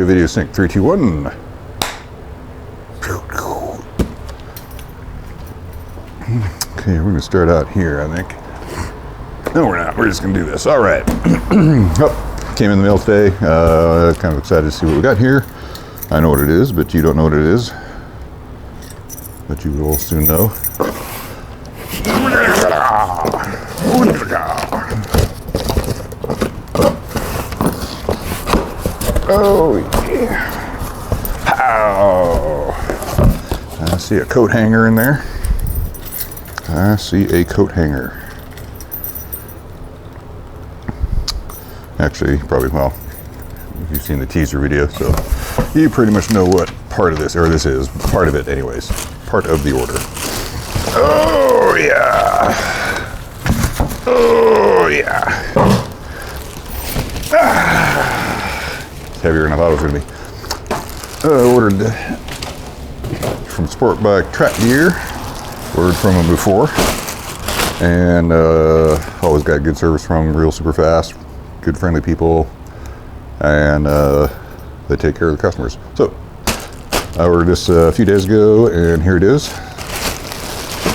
audio video sync. 3, 2, 1. Okay, we're gonna start out here, I think. No, we're not. We're just gonna do this. All right. Oh, came in the mail today. Kind of excited to see what we got here. I know what it is, but you don't know what it is. But you will soon know. Oh yeah! Ow! I see a coat hanger in there. I see a coat hanger. Actually, probably, well, you've seen the teaser video, so you pretty much know what part of this, or this is, part of it anyways. Part of the order. Oh yeah! Oh yeah! It's heavier than I thought it was going to be. Ordered from Sport Bike Track Gear. Ordered from them before, and always got good service from them, real super fast, good friendly people, and they take care of the customers. So I ordered this a few days ago, and here it is.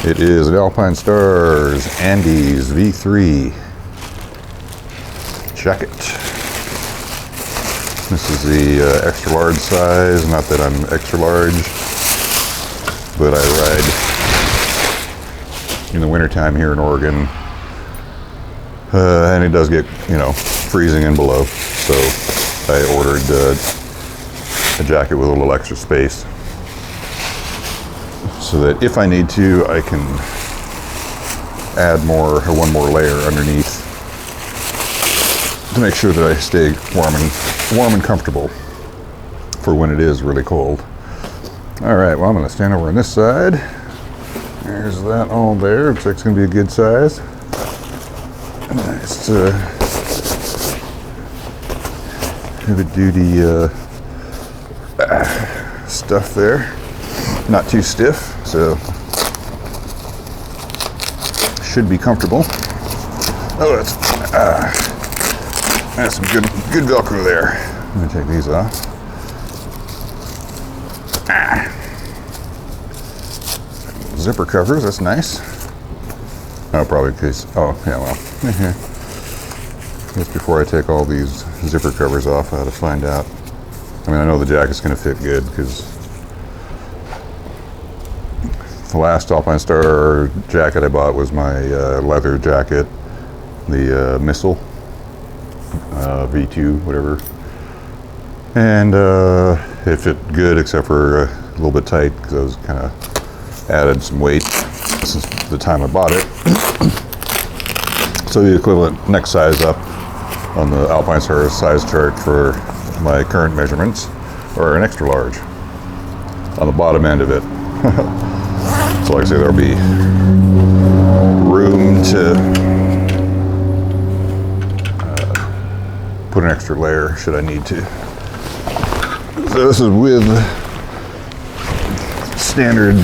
It is an Alpinestars Andes V3 jacket. This is the extra large size. Not that I'm extra large, but I ride in the wintertime here in Oregon, and it does get, you know, freezing and below, so I ordered a jacket with a little extra space so that if I need to, I can add one more layer underneath to make sure that I stay warm and comfortable for when it is really cold. All right, well, I'm going to stand over on this side. There's that all there. Looks like it's going to be a good size. Nice heavy-duty stuff there. Not too stiff, so should be comfortable. Oh, that's some good Velcro there. I'm going to take these off. Zipper covers, that's nice. Oh, probably in case, oh, yeah, well. Just before I take all these zipper covers off, I had to find out. I mean, I know the jacket's going to fit good because the last Alpinestars jacket I bought was my leather jacket, the Missile V2, whatever. And it fit good except for a little bit tight because I was kind of added some weight since the time I bought it. So the equivalent neck size up on the Alpinestars size chart for my current measurements are an extra large on the bottom end of it. So like I say, there'll be room to put an extra layer should I need to. So this is with standard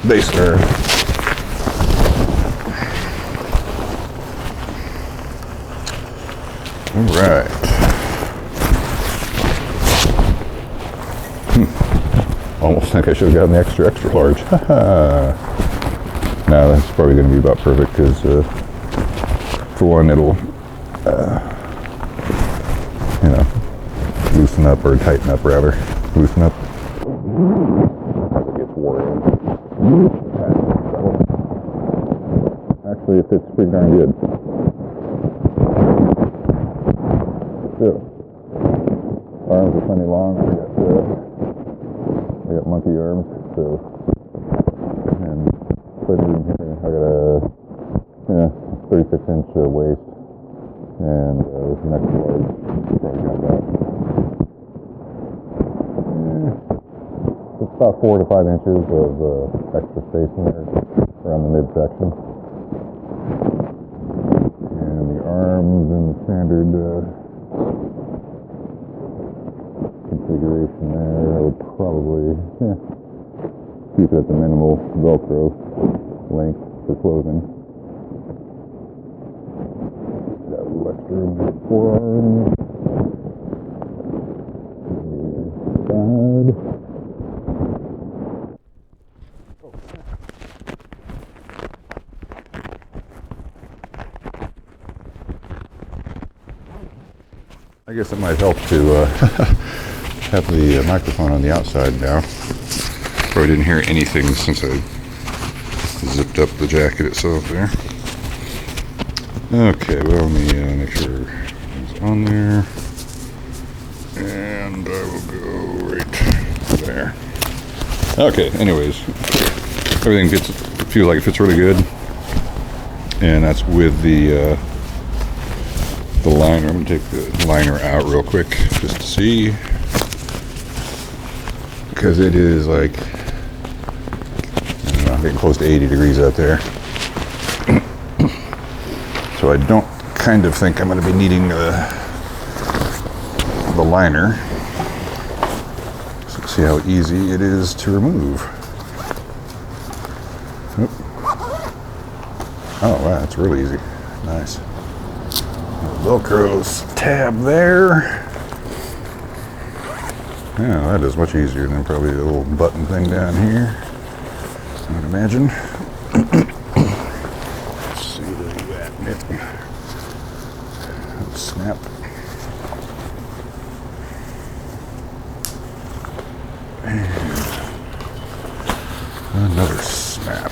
base layer. All right. Almost think I should have gotten the extra large. Now that's probably going to be about perfect because for one, it'll you know, loosen up, or tighten up rather. Loosen up. Actually, it fits pretty darn good. So, arms are plenty long. I got monkey arms, so, and plenty room here. I got a 36-inch waist, and this is an extra large. Probably got that. It's about 4 to 5 inches of extra space in there around the midsection. And the arms in the standard configuration there. I would probably keep it at the minimal Velcro length for clothing. Got a little extra room in the forearm. I guess it might help to have the microphone on the outside now. Probably didn't hear anything since I zipped up the jacket itself there. Okay, well, let me make sure it's on there. And I will go right there. Okay, anyways, everything feels like it fits really good. And that's with the liner. I'm going to take the liner out real quick just to see. Because it is like, I don't know, I'm getting close to 80 degrees out there. So I don't kind of think I'm going to be needing the liner. So see how easy it is to remove. Oop. Oh wow, that's really easy. Nice. Velcro's tab there. Yeah, that is much easier than probably the little button thing down here, I would imagine. Let's see, look at that nip. Snap. And another snap.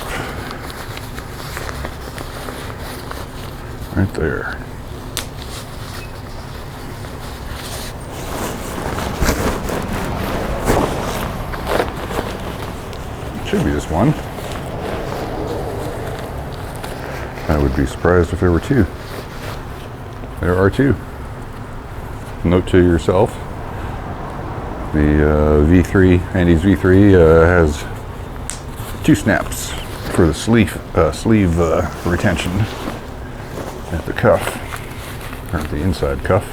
Right there. Should be this one. I would be surprised if there were two. There are two. Note to yourself. The V3, Andy's V3 has two snaps for the sleeve retention at the cuff, or the inside cuff.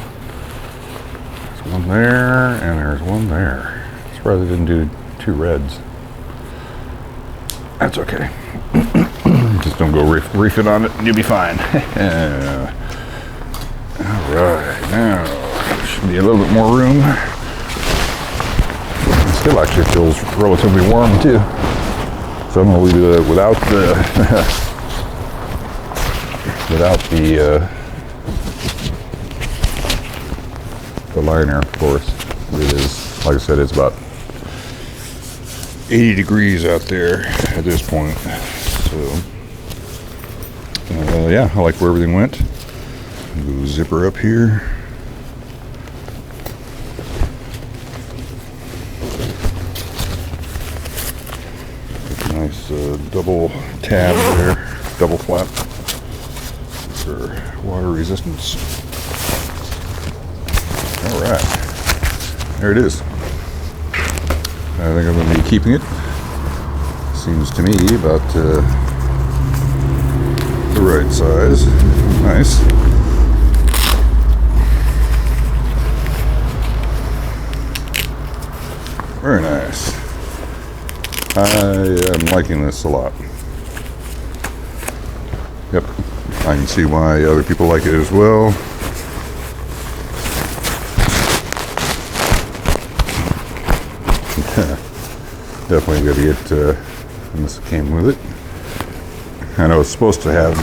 There's one there, and there's one there. I'm surprised I didn't do two reds. That's okay. Just don't go reef it on it and you'll be fine. Alright, now should be a little bit more room. It still actually feels relatively warm too. So I'm going to leave it without the liner, of course. It is, like I said, it's about 80 degrees out there at this point. So yeah, I like where everything went. Go zipper up here. Nice double tab there, double flap for water resistance. All right, there it is. I think I'm going to be keeping it. Seems to me about the right size. Nice. Very nice. I am liking this a lot. Yep, I can see why other people like it as well. Definitely got to get, and this came with it. I know it's supposed to have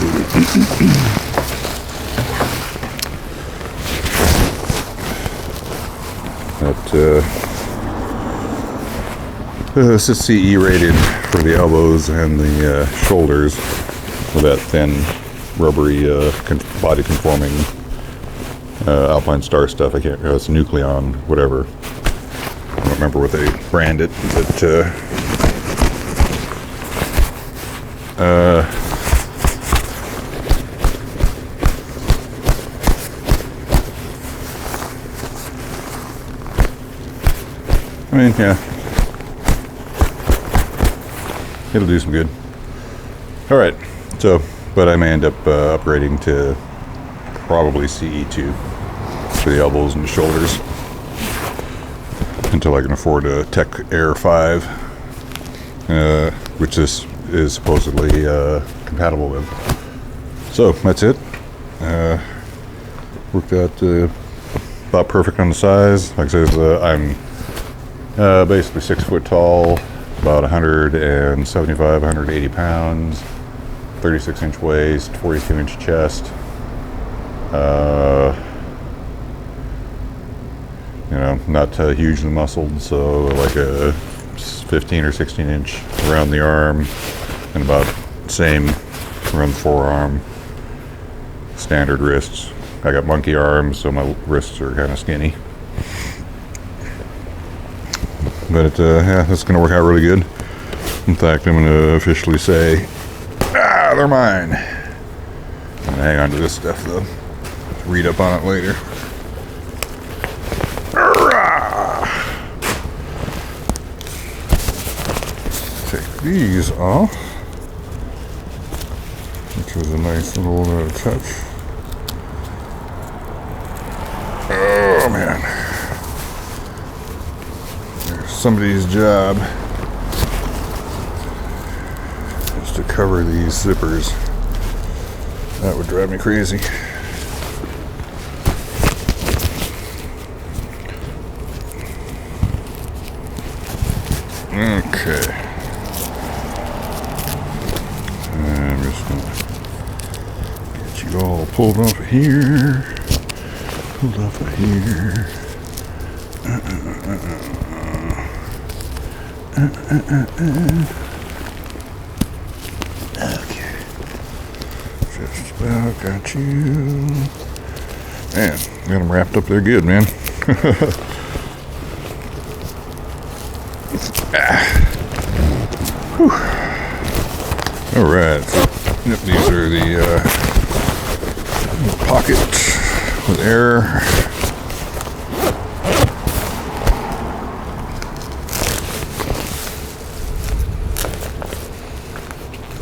this is CE rated for the elbows and the shoulders with that thin, rubbery, body conforming Alpinestars stuff. I can't, it's Nucleon, whatever. I don't remember what they brand it, but I mean, yeah, it'll do some good. All right, so, but I may end up upgrading to probably CE2 for the elbows and the shoulders until I can afford a Tech Air 5, which this is supposedly compatible with. So that's it. Worked out about perfect on the size. Like I said, I'm basically 6 foot tall, about 175, 180 pounds, 36-inch waist, 42-inch chest. not hugely muscled, so like a 15 or 16 inch around the arm, and about same around the forearm. Standard wrists. I got monkey arms, so my wrists are kind of skinny. But yeah, that's going to work out really good. In fact, I'm going to officially say, they're mine. I'm going to hang on to this stuff though. Read up on it later. Take these off, which was a nice little touch. Oh man, there's somebody's job is to cover these zippers. That would drive me crazy. Okay. I'm just gonna get you all pulled off of here. Pulled off of here. Okay. Just about got you. Man, got them wrapped up there good, man. All right. Yep, these are the pockets with air.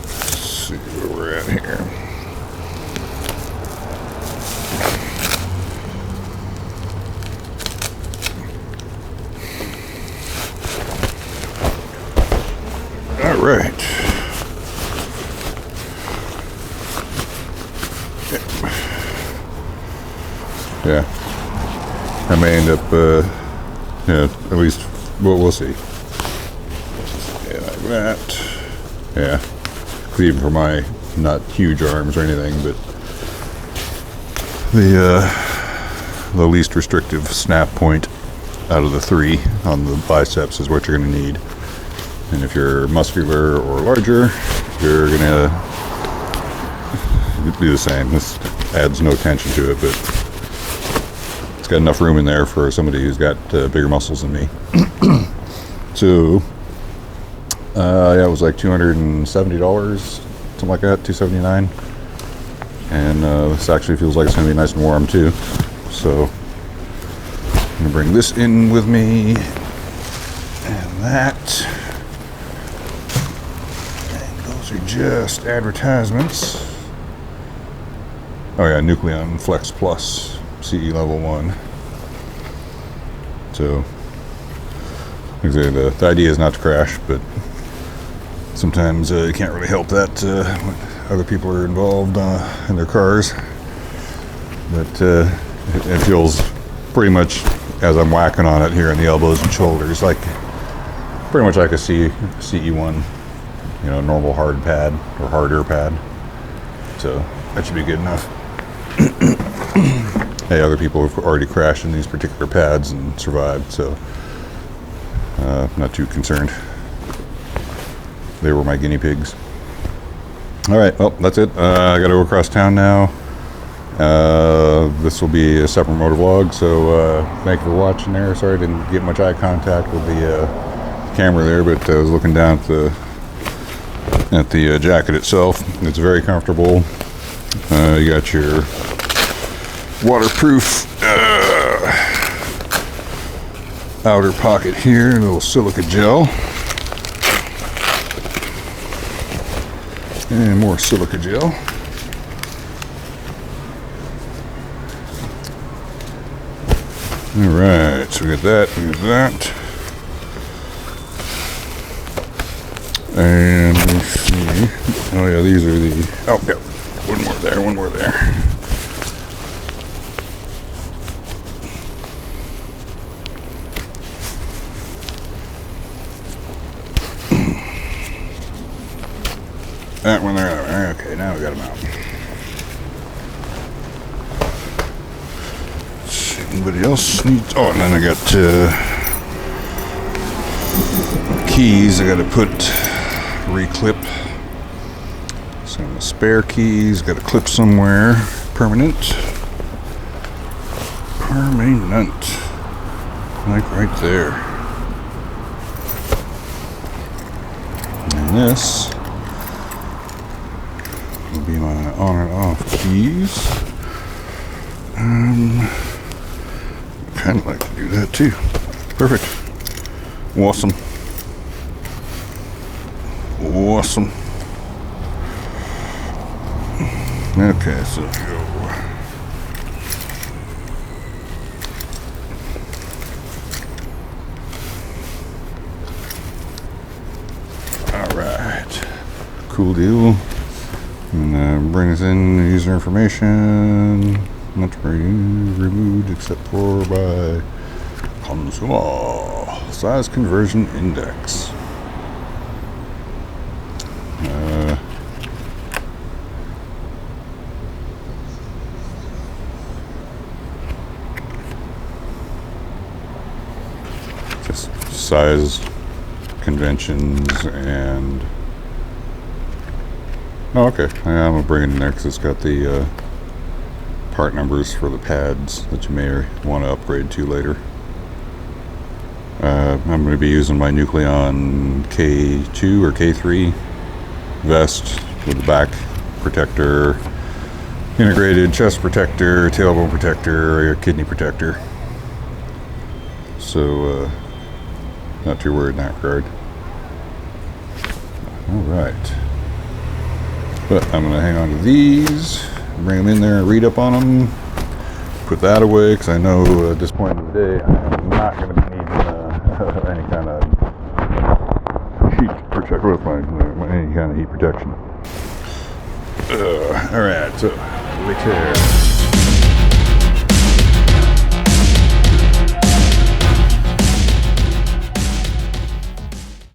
Let's see where we're at here. All right. Yeah, I may end up, yeah, at least, we'll see. Yeah, like that. Yeah, even for my not huge arms or anything, but the least restrictive snap point out of the three on the biceps is what you're going to need. And if you're muscular or larger, you're going to do the same. This adds no tension to it, but it's got enough room in there for somebody who's got bigger muscles than me. So, yeah, it was like $270, something like that, $279. And this actually feels like it's going to be nice and warm too. So, I'm going to bring this in with me, and that. And those are just advertisements. Oh yeah, Nucleon Flex Plus. CE level 1. So, like I say, the idea is not to crash, but sometimes you can't really help that when other people are involved in their cars. But it feels pretty much, as I'm whacking on it here in the elbows and shoulders, like pretty much like a CE1, you know, normal hard pad or harder pad. So that should be good enough. Hey, other people have already crashed in these particular pads and survived, so not too concerned. They were my guinea pigs. All right, well, that's it. I got to go across town now. This will be a separate motovlog, so thank you for watching there. Sorry I didn't get much eye contact with the camera there, but I was looking down at the jacket itself. It's very comfortable. You got your waterproof outer pocket here, a little silica gel, and more silica gel. All right, so we got that, we got that, and let's see. Oh yeah, these are the. Oh yeah, one more there, one more there. That one there. Okay, now we got them out. Let's see, Anybody else needs? Oh, and then I got keys. I got to put reclip. Some the spare keys. Got to clip somewhere. Permanent. Like right there. And this will be my on and off keys. Kind of like to do that too. Perfect. Awesome. Okay, so go. Alright. Cool deal. And bring us in user information. Not removed except for by console size conversion index. Just size conventions and okay. I'm gonna bring it in there because it's got the part numbers for the pads that you may want to upgrade to later. I'm going to be using my Nucleon K2 or K3 vest with the back protector, integrated chest protector, tailbone protector, kidney protector. So not too worried in that regard. Alright. But I'm going to hang on to these. Bring them in there and read up on them. Put that away because I know at this point in the day I'm not going to be needing any kind of heat protection with any kind of heat protection. All right, so later.